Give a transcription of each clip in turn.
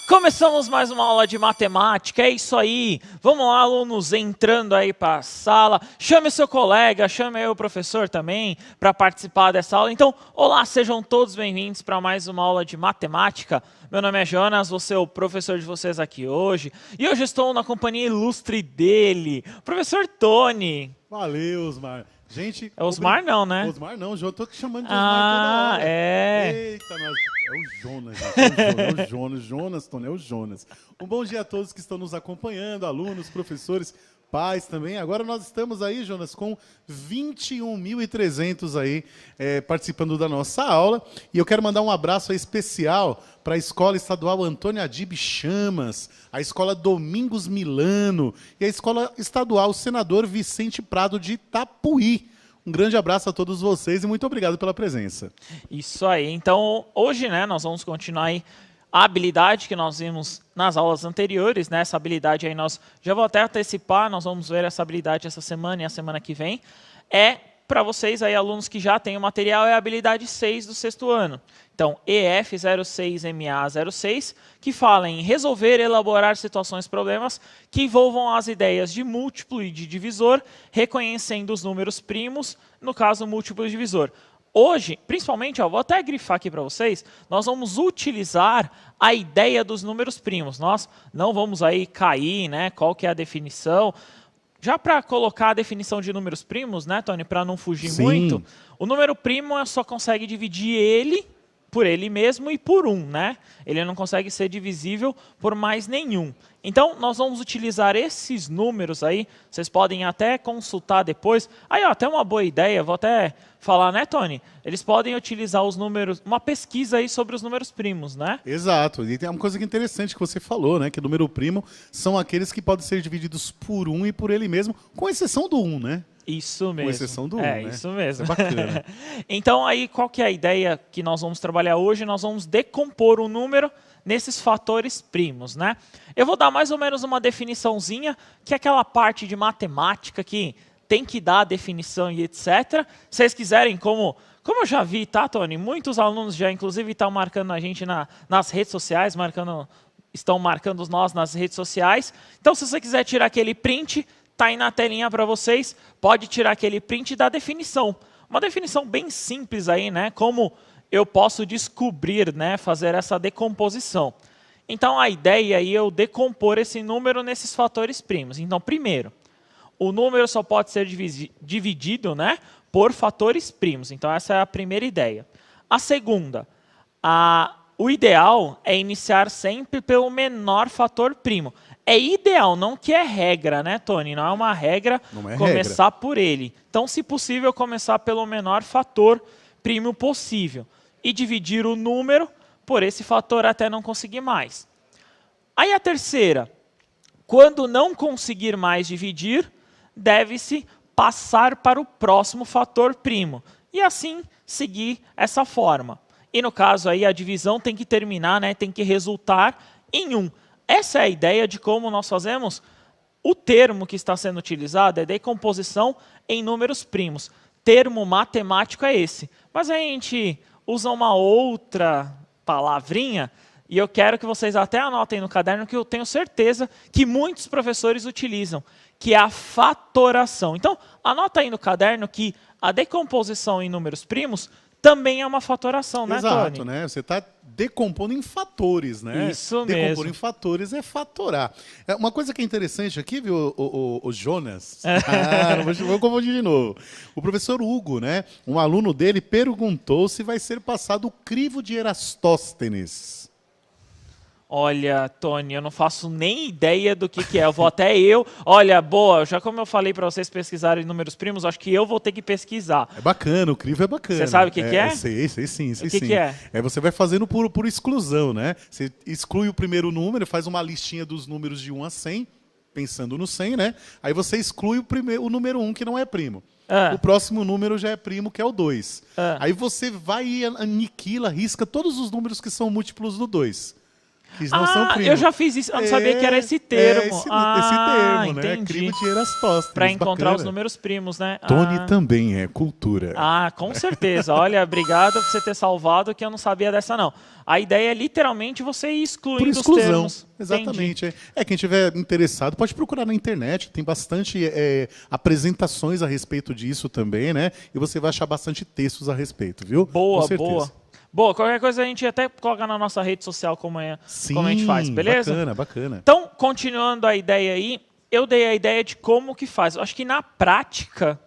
Começamos mais uma aula de matemática, é isso aí. Vamos lá, alunos, entrando aí para a sala. Chame o seu colega, chame aí o professor também para participar dessa aula. Então, olá, sejam todos bem-vindos para mais uma aula de matemática. Meu nome é Jonas, vou ser o professor de vocês aqui hoje. E hoje estou na companhia ilustre dele, o professor Tony. Valeu, Osmar. Gente, É Osmar não, né? Osmar não, eu tô te chamando de Osmar toda hora. Eita, nós... É o Jonas, gente. É o Jonas, Jonas, Tony, é o Jonas. Um bom dia a todos que estão nos acompanhando, alunos, professores, pais também. Agora nós estamos aí, Jonas, com 21.300 aí participando da nossa aula. E eu quero mandar um abraço aí especial para a Escola Estadual Antônio Adib Chamas, a Escola Domingos Milano e a Escola Estadual Senador Vicente Prado de Itapuí. Um grande abraço a todos vocês e muito obrigado pela presença. Isso aí. Então, hoje, né, nós vamos continuar aí a habilidade que nós vimos nas aulas anteriores, né? Essa habilidade aí nós já vou até antecipar, nós vamos ver essa habilidade essa semana e a semana que vem. É para vocês aí, alunos que já têm o material, é a habilidade 6 do sexto ano. Então, EF06MA06, que fala em resolver e elaborar situações, problemas que envolvam as ideias de múltiplo e de divisor, reconhecendo os números primos, no caso, múltiplo e divisor. Hoje, principalmente, vou até grifar aqui para vocês, nós vamos utilizar a ideia dos números primos. Nós não vamos aí cair, né? Qual que é a definição. Já para colocar a definição de números primos, né, Tony, para não fugir muito, o número primo só consegue dividir ele por ele mesmo e por 1, né? Ele não consegue ser divisível por mais nenhum. Então, nós vamos utilizar esses números aí, vocês podem até consultar depois. Aí, ó, até uma boa ideia, vou até falar, né, Tony? Eles podem utilizar os números, uma pesquisa aí sobre os números primos, né? Exato, e tem uma coisa interessante que você falou, né? Que o número primo são aqueles que podem ser divididos por 1 e por ele mesmo, com exceção do 1, né? Isso mesmo. Com exceção do 1, né? Isso mesmo. É bacana. Então, aí, qual que é a ideia que nós vamos trabalhar hoje? Nós vamos decompor o número nesses fatores primos, né? Eu vou dar mais ou menos uma definiçãozinha, que é aquela parte de matemática que tem que dar a definição e etc. Se vocês quiserem, como eu já vi, tá, Tony? Muitos alunos já, inclusive, estão marcando a gente nas redes sociais, estão marcando nós nas redes sociais. Então, se você quiser tirar aquele print, tá aí na telinha para vocês, pode tirar aquele print da definição. Uma definição bem simples aí, né? Como eu posso descobrir, né? Fazer essa decomposição. Então, a ideia aí é eu decompor esse número nesses fatores primos. Então, primeiro, o número só pode ser dividido, né, por fatores primos. Então, essa é a primeira ideia. A segunda, o ideal é iniciar sempre pelo menor fator primo. É ideal, não que é regra, né, Tony? Não é uma regra começar por ele. Então, se possível, começar pelo menor fator primo possível. E dividir o número por esse fator até não conseguir mais. Aí a terceira, quando não conseguir mais dividir, deve-se passar para o próximo fator primo. E assim seguir essa forma. E no caso aí a divisão tem que terminar, né, tem que resultar em 1. Essa é a ideia de como nós fazemos. O termo que está sendo utilizado é decomposição em números primos. Termo matemático é esse. Mas a gente usa uma outra palavrinha e eu quero que vocês até anotem no caderno, que eu tenho certeza que muitos professores utilizam, que é a fatoração. Então, anota aí no caderno que a decomposição em números primos também é uma fatoração, né, Tony? Exato, né? Você está decompondo em fatores, né? Isso Decompor mesmo. em fatores é fatorar. Uma coisa que é interessante aqui, viu, o Jonas? Não vou confundir de novo. O professor Hugo, né? Um aluno dele perguntou se vai ser passado o crivo de Erastóstenes. Olha, Tony, eu não faço nem ideia do que é. Eu vou até Olha, boa, já como eu falei para vocês pesquisarem números primos, acho que eu vou ter que pesquisar. É bacana, o crivo é bacana. Você sabe o que é? Sei sim. O que é? Você vai fazendo por exclusão, né? Você exclui o primeiro número, faz uma listinha dos números de 1 a 100, pensando no 100, né? Aí você exclui o número 1, que não é primo. O próximo número já é primo, que é o 2. Aí você vai e aniquila, risca todos os números que são múltiplos do 2. que não são primos. Eu já fiz isso, eu não sabia que era esse termo. Esse termo, né? Entendi. Crivo de Erastóstenes. Para encontrar bacana. os números primos, né? Tony também é cultura. Com certeza. Olha, obrigado por você ter salvado, que eu não sabia dessa, não. A ideia é literalmente você ir excluindo Por exclusão. os termos. Exatamente. Quem estiver interessado pode procurar na internet. Tem bastante apresentações a respeito disso também, né? E você vai achar bastante textos a respeito, viu? Boa, Com certeza. boa. Boa, qualquer coisa a gente até coloca na nossa rede social como a gente faz, beleza? Bacana, bacana. Então, continuando a ideia aí, eu dei a ideia de como que faz. Eu acho que na prática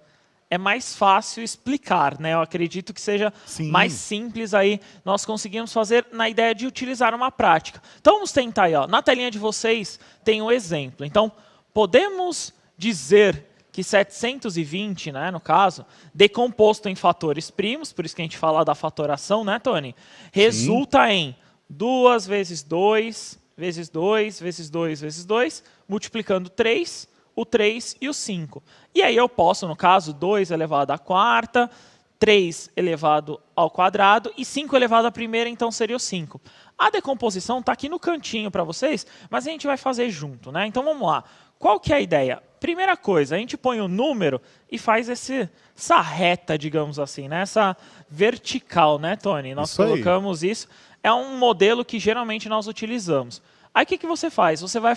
é mais fácil explicar, né? Eu acredito que seja mais simples aí nós conseguimos fazer na ideia de utilizar uma prática. Então vamos tentar aí, ó. Na telinha de vocês tem um exemplo. Então, podemos dizer que 720, né, no caso, decomposto em fatores primos, por isso que a gente fala da fatoração, né, Tony? Resulta em 2 vezes 2, vezes 2, vezes 2, vezes 2, multiplicando 3, o 3 e o 5. E aí eu posso, no caso, 2 elevado à quarta, 3 elevado ao quadrado e 5 elevado à primeira, então seria o 5. A decomposição está aqui no cantinho para vocês, mas a gente vai fazer junto, né? Então vamos lá. Qual que é a ideia? Primeira coisa, a gente põe o número e faz essa reta, digamos assim, né? Essa vertical, né, Tony? Nós colocamos isso. É um modelo que geralmente nós utilizamos. Aí o que você faz? Você vai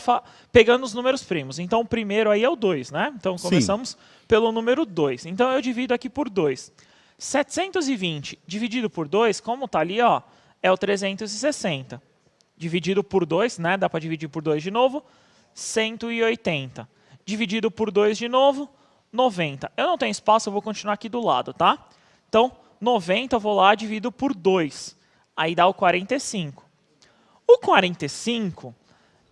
pegando os números primos. Então o primeiro aí é o 2, né? Então começamos pelo número 2. Então eu divido aqui por 2. 720 dividido por 2, como está ali, ó, é o 360. Dividido por 2, né? Dá para dividir por 2 de novo. 180. Dividido por 2 de novo, 90. Eu não tenho espaço, eu vou continuar aqui do lado, tá? Então, 90 eu vou lá, divido por 2. Aí dá o 45. O 45,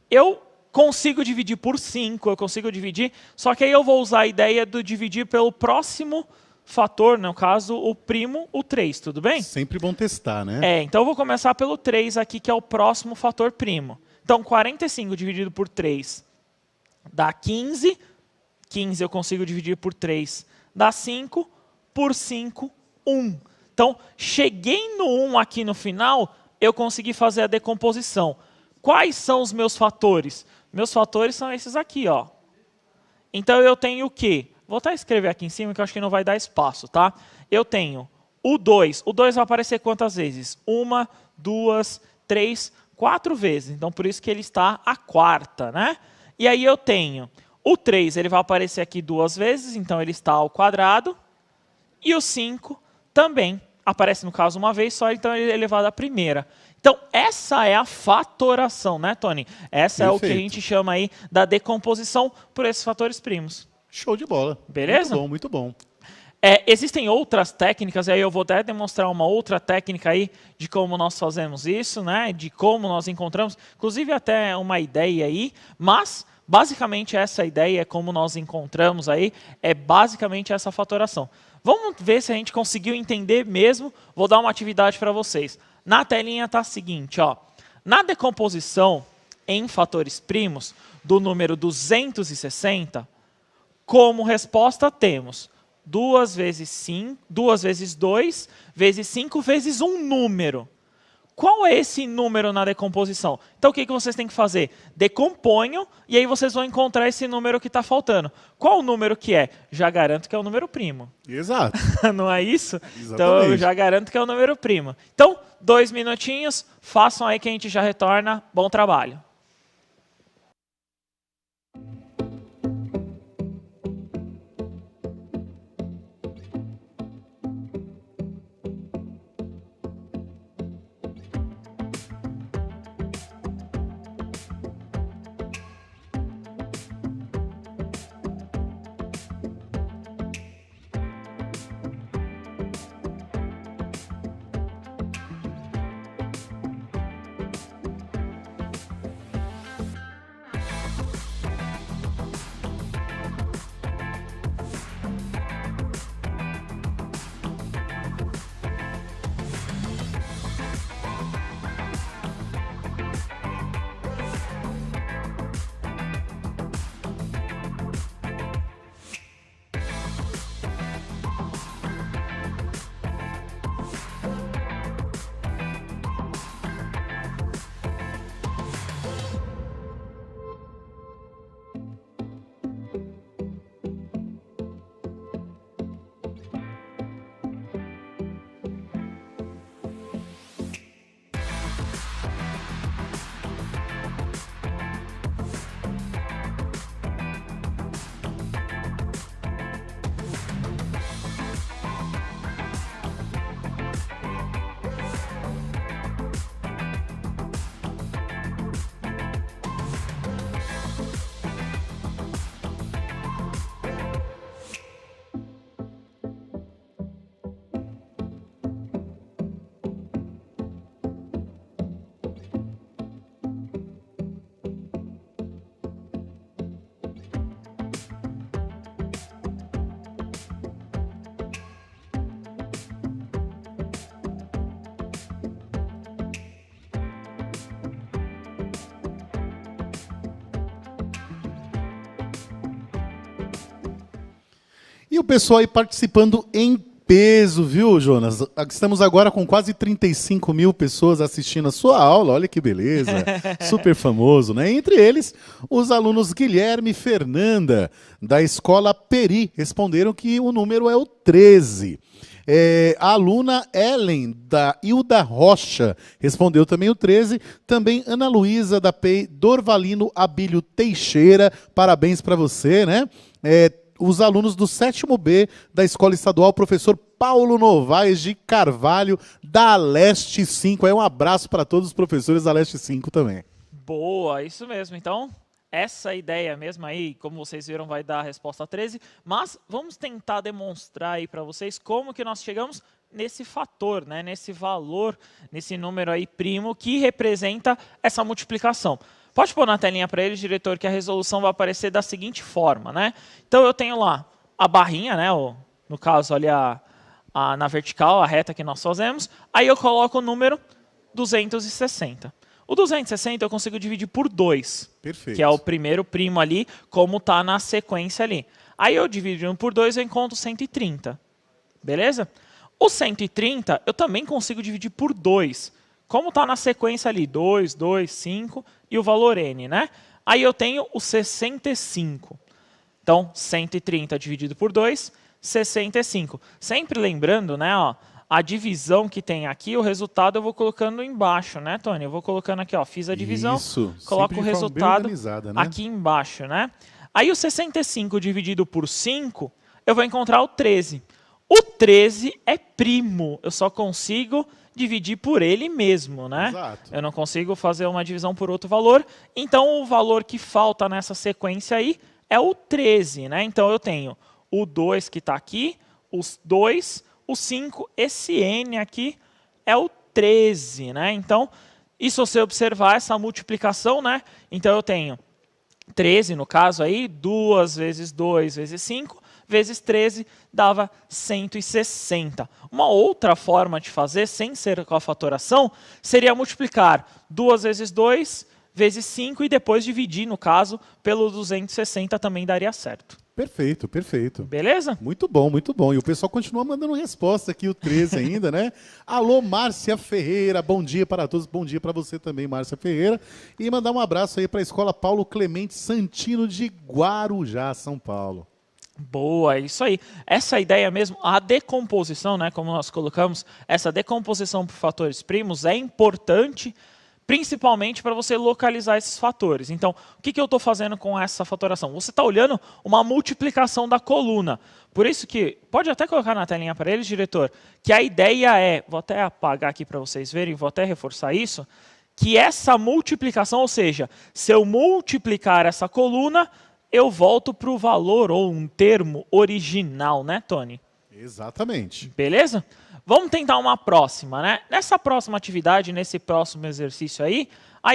eu consigo dividir por 5, eu consigo dividir, só que aí eu vou usar a ideia do dividir pelo próximo fator, no caso, o primo, o 3, tudo bem? Sempre bom testar, né? Então eu vou começar pelo 3 aqui, que é o próximo fator primo. Então, 45 dividido por 3 dá 15. 15 eu consigo dividir por 3, dá 5. Por 5, 1. Então, cheguei no 1 aqui no final, eu consegui fazer a decomposição. Quais são os meus fatores? Meus fatores são esses aqui, ó. Então, eu tenho o quê? Vou até escrever aqui em cima, que eu acho que não vai dar espaço, tá? Eu tenho o 2. O 2 vai aparecer quantas vezes? 1, 2, 3, 4 vezes. Então, por isso que ele está a quarta, né? E aí eu tenho o 3, ele vai aparecer aqui 2 vezes, então ele está ao quadrado. E o 5 também aparece, no caso, uma vez só, então ele é elevado à primeira. Então, essa é a fatoração, né, Tony? Essa é o que a gente chama aí da decomposição por esses fatores primos. Show de bola. Beleza? Muito bom, muito bom. Existem outras técnicas, e aí eu vou até demonstrar uma outra técnica aí de como nós fazemos isso, né? De como nós encontramos, inclusive até uma ideia aí, mas basicamente essa ideia é como nós encontramos aí, é basicamente essa fatoração. Vamos ver se a gente conseguiu entender mesmo. Vou dar uma atividade para vocês. Na telinha está a seguinte, ó. Na decomposição em fatores primos do número 260, como resposta temos 2 vezes 5, 2 vezes 2, vezes 5, vezes um número. Qual é esse número na decomposição? Então, o que vocês têm que fazer? Decomponham e aí vocês vão encontrar esse número que está faltando. Qual o número que é? Já garanto que é o número primo. Exato. Não é isso? Exatamente. Então, eu já garanto que é o número primo. Então, 2 minutinhos, façam aí que a gente já retorna. Bom trabalho. o pessoal aí participando em peso, viu, Jonas? Estamos agora com quase 35 mil pessoas assistindo a sua aula. Olha que beleza. Super famoso, né? Entre eles, os alunos Guilherme e Fernanda, da escola Peri, responderam que o número é o 13. A aluna Ellen, da Hilda Rocha, respondeu também o 13. Também Ana Luísa, da PEI Dorvalino Abílio Teixeira. Parabéns para você, né? Os alunos do 7º B da Escola Estadual, professor Paulo Novaes de Carvalho, da Leste 5. Aí um abraço para todos os professores da Leste 5 também. Boa, isso mesmo. Então, essa ideia mesmo aí, como vocês viram, vai dar a resposta 13. Mas vamos tentar demonstrar aí para vocês como que nós chegamos nesse fator, né? Nesse valor, nesse número aí primo que representa essa multiplicação. Pode pôr na telinha para eles, diretor, que a resolução vai aparecer da seguinte forma, né? Então, eu tenho lá a barrinha, né? No caso, ali na vertical, a reta que nós fazemos. Aí eu coloco o número 260. O 260 eu consigo dividir por 2. Perfeito. Que é o primeiro primo ali, como está na sequência ali. Aí eu dividindo por 2, eu encontro 130. Beleza? O 130 eu também consigo dividir por 2. Como está na sequência ali, 2, 2, 5 e o valor n, né? Aí eu tenho o 65. Então, 130 dividido por 2, 65. Sempre lembrando, né, ó, a divisão que tem aqui, o resultado eu vou colocando embaixo, né, Tony? Eu vou colocando aqui, ó, fiz a divisão, coloco o resultado aqui embaixo, né? Aí o 65 dividido por 5, eu vou encontrar o 13. O 13 é primo, eu só consigo dividir por ele mesmo, né? Exato. Eu não consigo fazer uma divisão por outro valor, então o valor que falta nessa sequência aí é o 13, né? Então eu tenho o 2 que está aqui, os 2, o 5, esse n aqui é o 13, né? Então, e se você observar essa multiplicação, né? Então eu tenho 13, no caso aí, 2 vezes 2 vezes 5, vezes 13 dava 160. Uma outra forma de fazer, sem ser com a fatoração, seria multiplicar 2 vezes 2 vezes 5 e depois dividir, no caso, pelo 260 também daria certo. Perfeito, perfeito. Beleza? Muito bom, muito bom. E o pessoal continua mandando resposta aqui, o 13 ainda, né? Alô, Márcia Ferreira, bom dia para todos. Bom dia para você também, Márcia Ferreira. E mandar um abraço aí para a Escola Paulo Clemente Santino de Guarujá, São Paulo. Boa, isso aí. Essa ideia mesmo, a decomposição, né, como nós colocamos, essa decomposição por fatores primos é importante, principalmente para você localizar esses fatores. Então, o que eu estou fazendo com essa fatoração? Você está olhando uma multiplicação da coluna. Por isso que, pode até colocar na telinha para eles, diretor, que a ideia é, vou até apagar aqui para vocês verem, vou até reforçar isso, que essa multiplicação, ou seja, se eu multiplicar essa coluna, eu volto para o valor ou um termo original, né, Tony? Exatamente. Beleza? Vamos tentar uma próxima, né? Nessa próxima atividade, nesse próximo exercício aí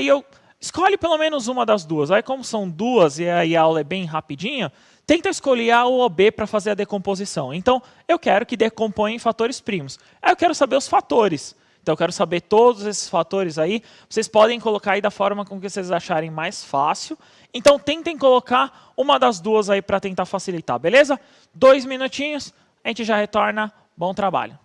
eu escolhe pelo menos uma das duas. Aí como são duas e aí a aula é bem rapidinha, tenta escolher A ou B para fazer a decomposição. Então, eu quero que decomponha em fatores primos. Aí eu quero saber os fatores. Então, eu quero saber todos esses fatores aí. Vocês podem colocar aí da forma com que vocês acharem mais fácil. Então, tentem colocar uma das duas aí para tentar facilitar, beleza? 2 minutinhos, a gente já retorna. Bom trabalho.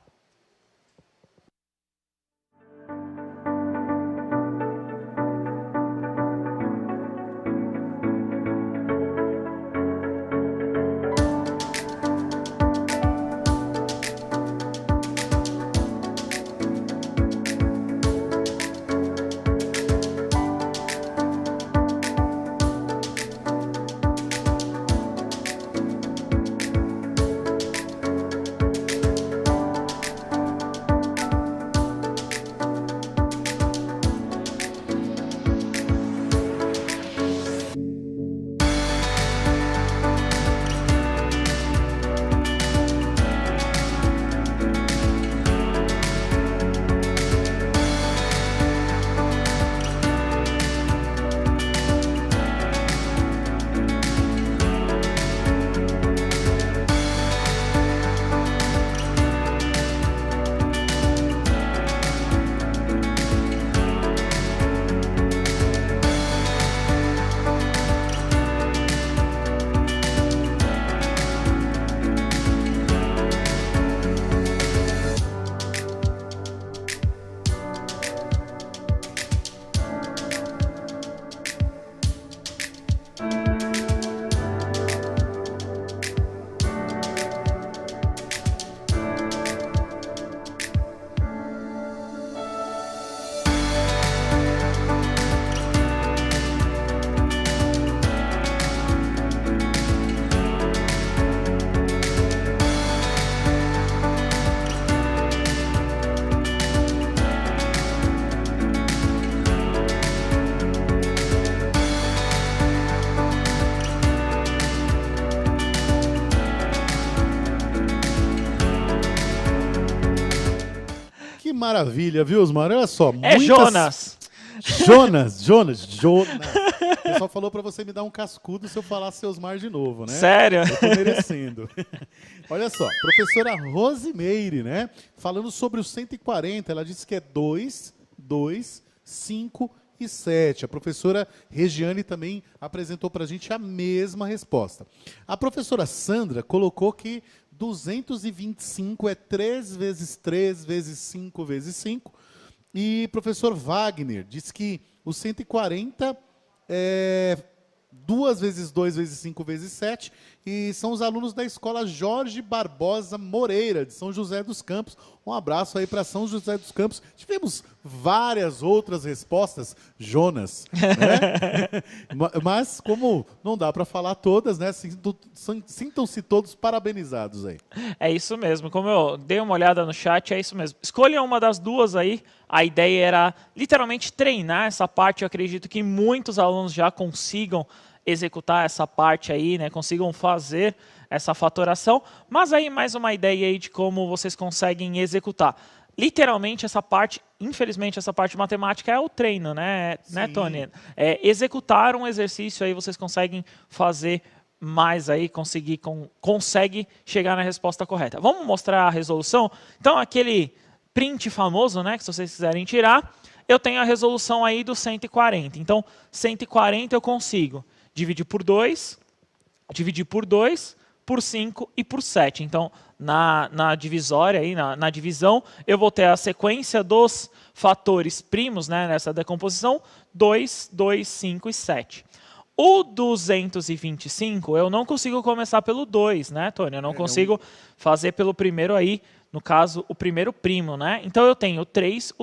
maravilha, viu, Osmar? Olha só. É Jonas. Jonas. O pessoal falou para você me dar um cascudo se eu falar Seusmar de novo, né? Sério? Eu tô merecendo. Olha só, professora Rosimeire, né? Falando sobre o 140, ela disse que é 2, 2, 5 e 7. A professora Regiane também apresentou para a gente a mesma resposta. A professora Sandra colocou que 225 é 3 vezes 3 vezes 5 vezes 5. E professor Wagner disse que o 140 é 2 vezes 2 vezes 5 vezes 7. E são os alunos da escola Jorge Barbosa Moreira, de São José dos Campos. Um abraço aí para São José dos Campos. Tivemos várias outras respostas, Jonas, né? Mas como não dá para falar todas, né? Sintam-se todos parabenizados aí. É isso mesmo. Como eu dei uma olhada no chat, é isso mesmo. Escolha uma das duas aí. A ideia era literalmente treinar essa parte. Eu acredito que muitos alunos já consigam executar essa parte aí, né? Consigam fazer essa fatoração. Mas aí mais uma ideia aí de como vocês conseguem executar. Literalmente essa parte, infelizmente essa parte matemática é o treino, né, Tony? É executar um exercício aí vocês conseguem fazer mais aí, consegue chegar na resposta correta. Vamos mostrar a resolução? Então aquele print famoso, né, que se vocês quiserem tirar, eu tenho a resolução aí do 140. Então 140 eu consigo dividir por 2, por 5 e por 7. Então, na divisória, aí, na divisão, eu vou ter a sequência dos fatores primos, né, nessa decomposição, 2, 2, 5 e 7. O 225, eu não consigo começar pelo 2, né, Tony? Eu não consigo fazer pelo primeiro aí, no caso, o primeiro primo, né? Então, eu tenho o 3,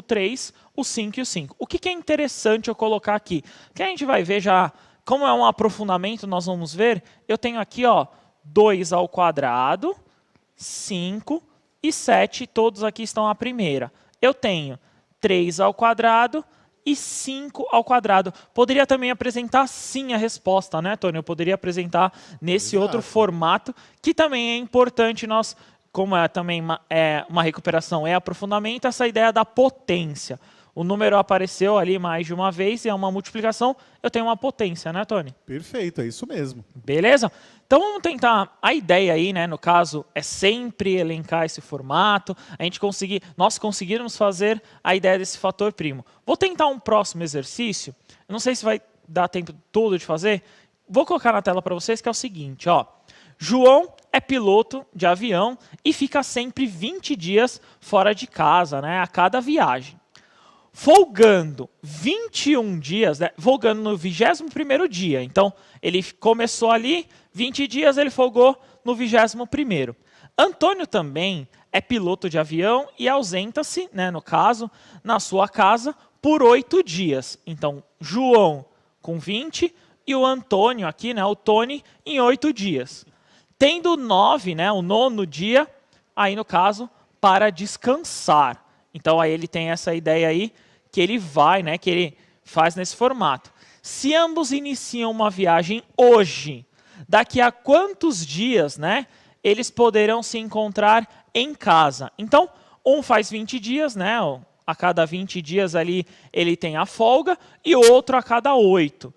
o 5 e o 5. O que é interessante eu colocar aqui? Que a gente vai ver já, como é um aprofundamento, nós vamos ver, eu tenho aqui, ó, 2 ao quadrado, 5 e 7, todos aqui estão à primeira. Eu tenho 3 ao quadrado e 5 ao quadrado. Poderia também apresentar sim a resposta, né, Tony? Eu poderia apresentar nesse outro formato, que também é importante nós, como é também uma recuperação, é aprofundamento, essa ideia da potência. O número apareceu ali mais de uma vez e é uma multiplicação, eu tenho uma potência, né, Tony? Perfeito, é isso mesmo. Beleza? Então vamos tentar, a ideia aí, né, no caso, é sempre elencar esse formato, nós conseguirmos fazer a ideia desse fator primo. Vou tentar um próximo exercício, não sei se vai dar tempo todo de fazer, vou colocar na tela para vocês que é o seguinte, ó. João é piloto de avião e fica sempre 20 dias fora de casa, né, a cada viagem. Folgando 21 dias, né, folgando no 21º dia. Então, ele começou ali, 20 dias, ele folgou no 21º. Antônio também é piloto de avião e ausenta-se, né, no caso, na sua casa, por 8 dias. Então, João com 20 e o Antônio aqui, né, o Tony, em 8 dias. Tendo 9, né, o 9º dia, aí no caso, para descansar. Então, aí ele tem essa ideia aí, que ele vai, né, que ele faz nesse formato. Se ambos iniciam uma viagem hoje, daqui a quantos dias, né, eles poderão se encontrar em casa? Então, um faz 20 dias, né, a cada 20 dias ali ele tem a folga, e o outro a cada 8.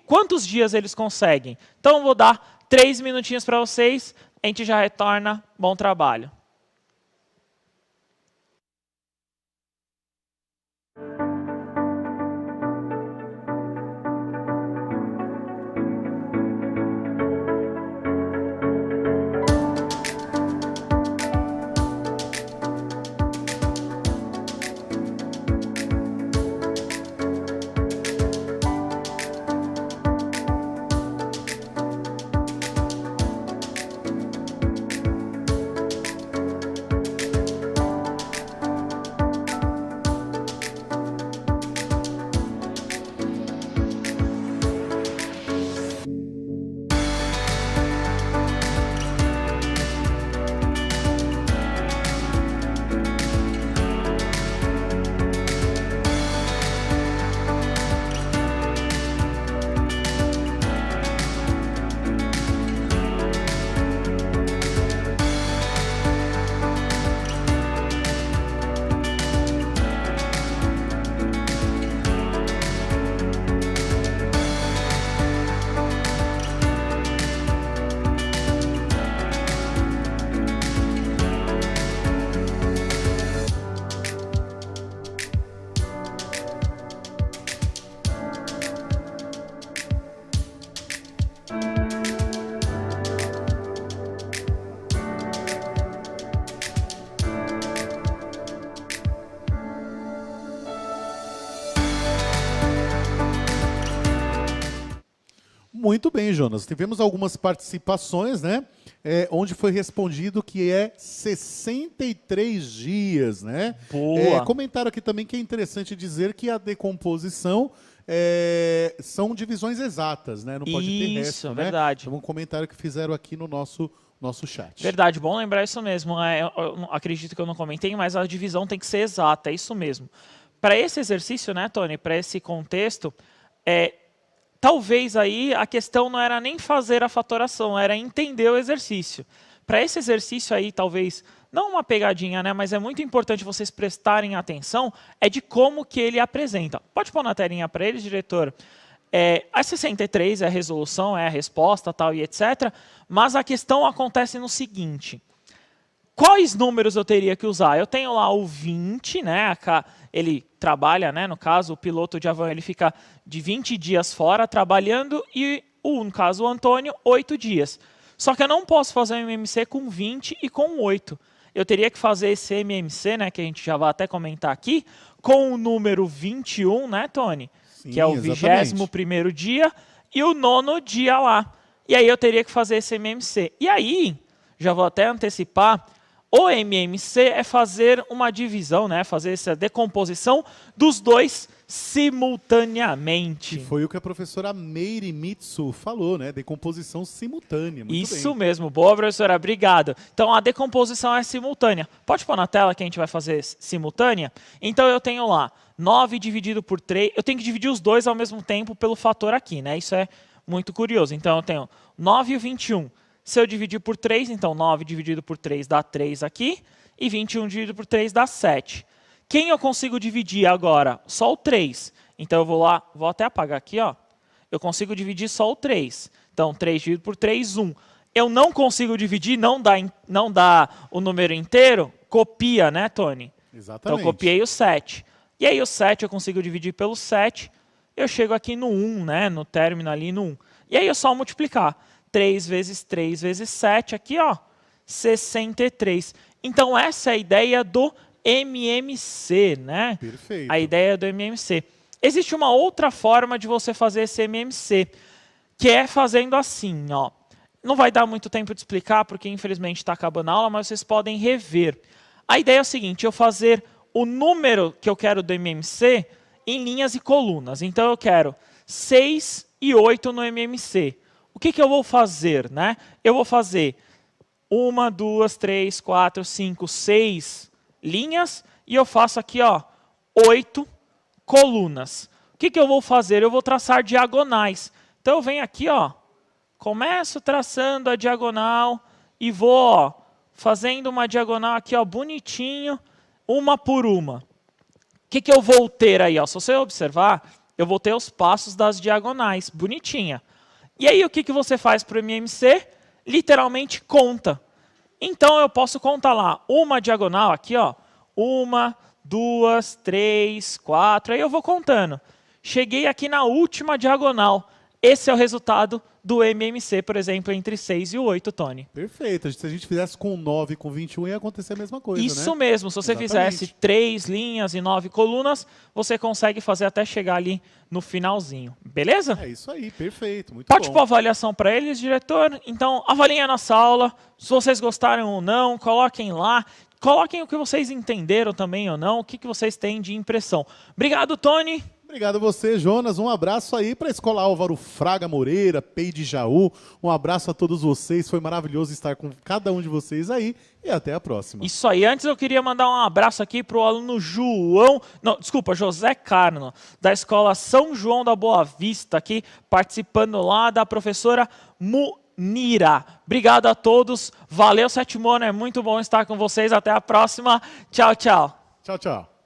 Quantos dias eles conseguem? Então, eu vou dar 3 minutinhos para vocês, a gente já retorna. Bom trabalho. Muito bem, Jonas. Tivemos algumas participações, né? Onde foi respondido que é 63 dias, né? Boa. Comentaram aqui também que é interessante dizer que a decomposição são divisões exatas, né? Não pode ter resto, Isso, né? verdade. Então, um comentário que fizeram aqui no nosso chat. Verdade, bom lembrar isso mesmo. Eu acredito que eu não comentei, mas a divisão tem que ser exata, é isso mesmo. Para esse exercício, né, Tony, para esse contexto, talvez aí a questão não era nem fazer a fatoração, era entender o exercício. Para esse exercício aí, talvez, não uma pegadinha, né, mas é muito importante vocês prestarem atenção, de como que ele apresenta. Pode pôr na telinha para eles, diretor? A 63 é a resolução, é a resposta, tal e etc. Mas a questão acontece no seguinte. Quais números eu teria que usar? Eu tenho lá o 20, né? Ele trabalha, né? No caso, o piloto de avião ele fica de 20 dias fora trabalhando e, no caso, o Antônio, 8 dias. Só que eu não posso fazer um MMC com 20 e com 8. Eu teria que fazer esse MMC, né? Que a gente já vai até comentar aqui, com o número 21, né, Tony? Sim, que é o exatamente. 21º dia e o 9º dia lá. E aí eu teria que fazer esse MMC. E aí, já vou até antecipar, o MMC é fazer uma divisão, né? Fazer essa decomposição dos dois simultaneamente. Que foi o que a professora Meire Mitsu falou, né? Decomposição simultânea. Muito Isso bem. mesmo. Boa, professora. Obrigado. Então, a decomposição é simultânea. Pode pôr na tela que a gente vai fazer simultânea? Então, eu tenho lá 9 dividido por 3. Eu tenho que dividir os dois ao mesmo tempo pelo fator aqui, né? Isso é muito curioso. Então, eu tenho 9 e o 21. Se eu dividir por 3, então 9 dividido por 3 dá 3 aqui. E 21 dividido por 3 dá 7. Quem eu consigo dividir agora? Só o 3. Então, eu vou lá, vou até apagar aqui, ó. Eu consigo dividir só o 3. Então, 3 dividido por 3, 1. Eu não consigo dividir, não dá o número inteiro, copia, né, Tony? Exatamente. Então, eu copiei o 7. E aí, o 7 eu consigo dividir pelo 7. Eu chego aqui no 1, né, no término ali no 1. E aí, é só multiplicar. 3 vezes 3 vezes 7, aqui, ó, 63. Então, essa é a ideia do MMC, né? Perfeito. A ideia do MMC. Existe uma outra forma de você fazer esse MMC, que é fazendo assim, ó. Não vai dar muito tempo de explicar, porque infelizmente está acabando a aula, mas vocês podem rever. A ideia é o seguinte, eu fazer o número que eu quero do MMC em linhas e colunas. Então, eu quero 6 e 8 no MMC. O que eu vou fazer, né? Eu vou fazer 1, 2, 3, 4, 5, 6 linhas e eu faço aqui, ó, 8 colunas. O que eu vou fazer? Eu vou traçar diagonais. Então, eu venho aqui, ó, começo traçando a diagonal e vou, ó, fazendo uma diagonal aqui, ó, bonitinho, uma por uma. O que eu vou ter aí, ó? Se você observar, eu vou ter os passos das diagonais, bonitinha. E aí, o que você faz para o MMC? Literalmente conta. Então, eu posso contar lá uma diagonal aqui, ó. 1, 2, 3, 4. Aí eu vou contando. Cheguei aqui na última diagonal. Esse é o resultado do MMC, por exemplo, entre 6 e o 8, Tony. Perfeito. Se a gente fizesse com 9 e com 21, ia acontecer a mesma coisa, Isso né? mesmo. Se você Exatamente. fizesse 3 linhas e 9 colunas, você consegue fazer até chegar ali no finalzinho. Beleza? É isso aí. Perfeito. Muito Pode bom. pôr avaliação para eles, diretor? Então, avaliem a nossa aula. Se vocês gostaram ou não, coloquem lá. Coloquem o que vocês entenderam também ou não, o que vocês têm de impressão. Obrigado, Tony. Obrigado a você, Jonas. Um abraço aí para a Escola Álvaro Fraga Moreira, PEI de Jaú. Um abraço a todos vocês. Foi maravilhoso estar com cada um de vocês aí. E até a próxima. Isso aí. Antes eu queria mandar um abraço aqui para o aluno José Carno, da Escola São João da Boa Vista, aqui participando lá da professora Munira. Obrigado a todos. Valeu, sétimo ano. É muito bom estar com vocês. Até a próxima. Tchau, tchau. Tchau, tchau.